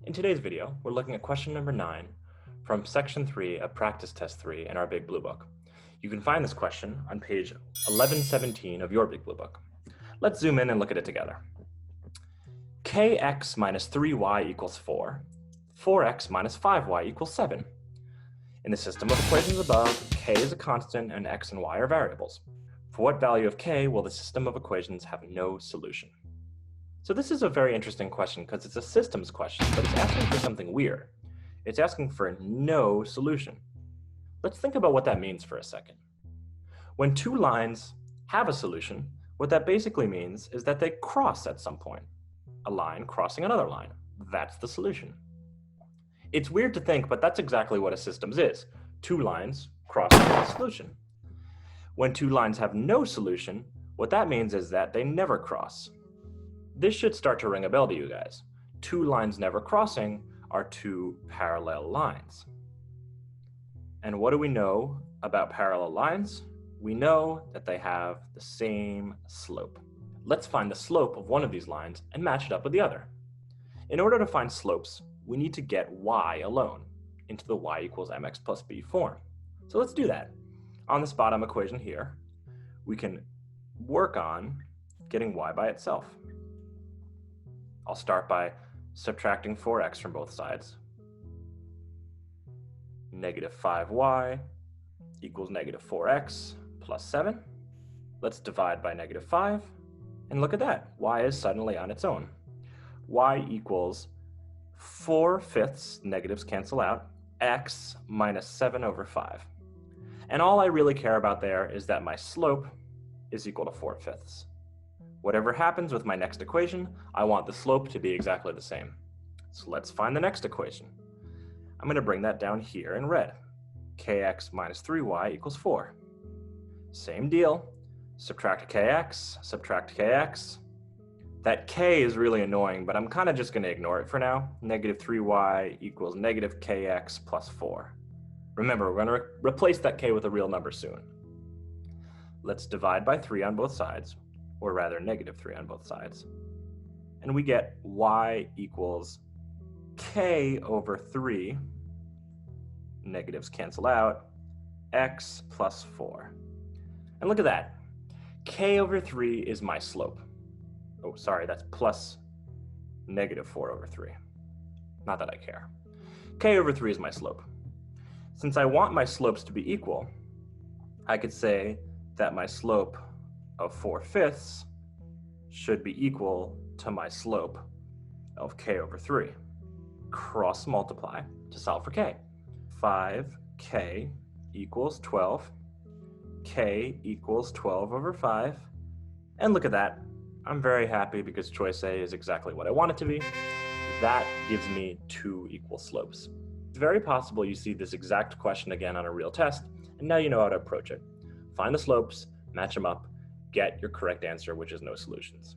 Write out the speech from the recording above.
In today's video, we're looking at question number 9 from section 3 of practice test 3 in our Big Blue Book. You can find this question on page 1117 of your Big Blue Book. Let's zoom in and look at it together. Kx minus 3y equals 4, 4x minus 5y equals 7. In the system of equations above, k is a constant and x and y are variables. For what value of k will the system of equations have no solution? So this is a very interesting question because it's a systems question, but it's asking for something weird. It's asking for no solution. Let's think about what that means for a second. When two lines have a solution, what that basically means is that they cross at some point. A line crossing another line. That's the solution. It's weird to think, but that's exactly what a systems is. Two lines crossing a solution. When two lines have no solution, what that means is that they never cross. This should start to ring a bell to you guys. Two lines never crossing are two parallel lines. And what do we know about parallel lines? We know that they have the same slope. Let's find the slope of one of these lines and match it up with the other. In order to find slopes, we need to get y alone into the y equals mx plus b form. So let's do that. On this bottom equation here, we can work on getting y by itself. I'll start by subtracting 4x from both sides. Negative 5y equals negative 4x plus 7. Let's divide by negative 5. And look at that. Y is suddenly on its own. Y equals 4/5, negatives cancel out, x minus 7 over 5. And all I really care about there is that my slope is equal to 4/5. Whatever happens with my next equation, I want the slope to be exactly the same. So let's find the next equation. I'm going to bring that down here in red. Kx minus 3y equals 4. Same deal. Subtract kx, subtract kx. That k is really annoying, but I'm kind of just going to ignore it for now. Negative 3y equals negative kx plus 4. Remember, we're going to replace that k with a real number soon. Let's divide by 3 on both sides. Or rather negative 3 on both sides. And we get y equals k over 3, negatives cancel out, x plus 4. And look at that. K over 3 is my slope. Oh, sorry, that's plus negative 4 over 3. Not that I care. K over 3 is my slope. Since I want my slopes to be equal, I could say that my slope of 4/5 should be equal to my slope of k over 3. Cross multiply to solve for k. 5k equals 12. K equals 12 over 5. And look at that. I'm very happy because choice A is exactly what I want it to be. That gives me two equal slopes. It's very possible you see this exact question again on a real test, and now you know how to approach it. Find the slopes, match them up, get your correct answer, which is no solutions.